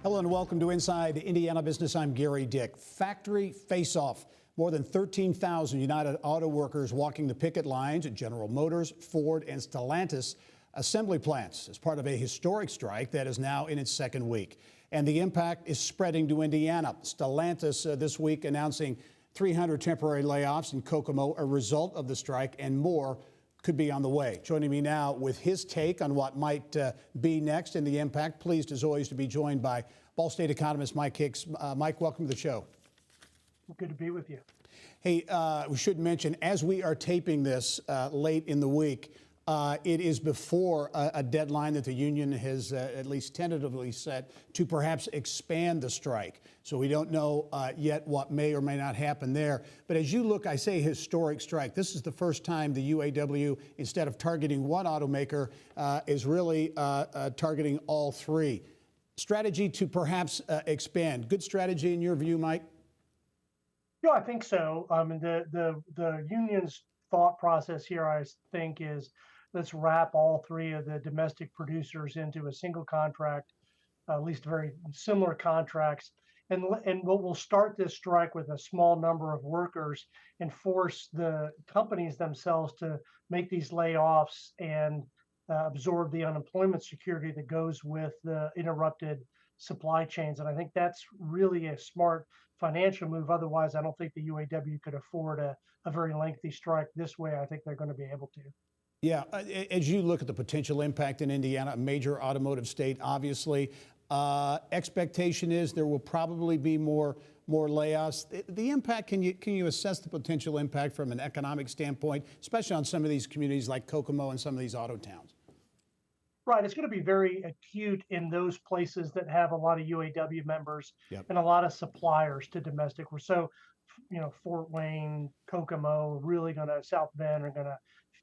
Hello and welcome to Inside Indiana Business. I'm Gary Dick. Factory face-off. More than 13,000 United Auto workers walking the picket lines at General Motors, Ford, and Stellantis assembly plants as part of a historic strike that is now in its second week. And the impact is spreading to Indiana. Stellantis this week announcing 300 temporary layoffs in Kokomo, a result of the strike, and more could be on the way. Joining me now with his take on what might be next and the impact, pleased as always to be joined by Ball State economist Mike Hicks. Mike, welcome to the show. Good to be with you. Hey, we should mention, as we are taping this late in the week, it is before a deadline that the union has at least tentatively set to perhaps expand the strike. So we don't know yet what may or may not happen there. But as you look, I say historic strike. This is the first time the UAW, instead of targeting one automaker, is really targeting all three. Strategy to perhaps expand. Good strategy in your view, Mike? Yeah, I think so. The union's thought process here, I think, is let's wrap all three of the domestic producers into a single contract, at least very similar contracts. And we'll start this strike with a small number of workers and force the companies themselves to make these layoffs and absorb the unemployment security that goes with the interrupted supply chains. And I think that's really a smart financial move. Otherwise, I don't think the UAW could afford a very lengthy strike. This way, I think they're going to be able to. Yeah, as you look at the potential impact in Indiana, a major automotive state, obviously, expectation is there will probably be more layoffs. The impact, can you assess the potential impact from an economic standpoint, especially on some of these communities like Kokomo and some of these auto towns? Right, it's going to be very acute in those places that have a lot of UAW members and a lot of suppliers to domestic. So, Fort Wayne, Kokomo, really going to South Bend are going to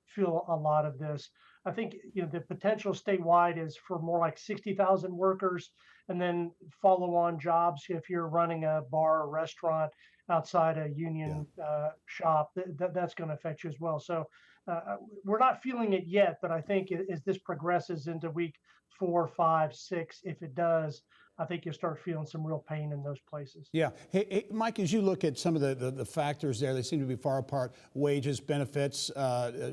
feel a lot of this. I think the potential statewide is for more like 60,000 workers, and then follow-on jobs if you're running a bar or restaurant outside a union shop. That's going to affect you as well. So we're not feeling it yet, but I think as this progresses into week 4, 5, 6, if it does, I think you'll start feeling some real pain in those places. Yeah. Hey, Mike, as you look at some of the factors there, they seem to be far apart: wages, benefits,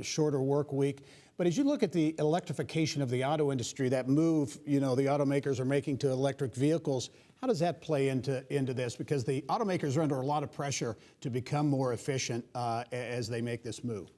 shorter work week. But as you look at the electrification of the auto industry, that move, the automakers are making to electric vehicles, how does that play into this? Because the automakers are under a lot of pressure to become more efficient as they make this move.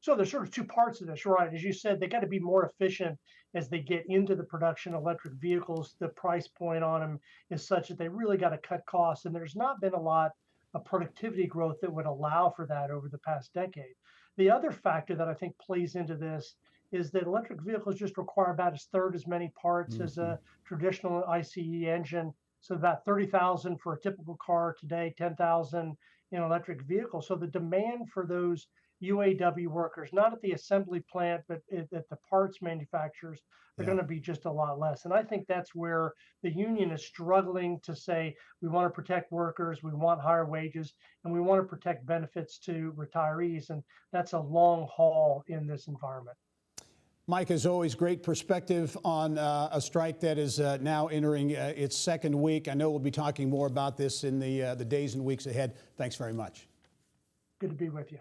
So there's sort of two parts of this, right? As you said, they got to be more efficient as they get into the production of electric vehicles. The price point on them is such that they really got to cut costs. And there's not been a lot of productivity growth that would allow for that over the past decade. The other factor that I think plays into this is that electric vehicles just require about a third as many parts as a traditional ICE engine. So about 30,000 for a typical car today, 10,000 in electric vehicles. So the demand for those UAW workers, not at the assembly plant, but at the parts manufacturers, are going to be just a lot less. And I think that's where the union is struggling to say, we want to protect workers, we want higher wages, and we want to protect benefits to retirees. And that's a long haul in this environment. Mike, as always, great perspective on a strike that is now entering its second week. I know we'll be talking more about this in the days and weeks ahead. Thanks very much. Good to be with you.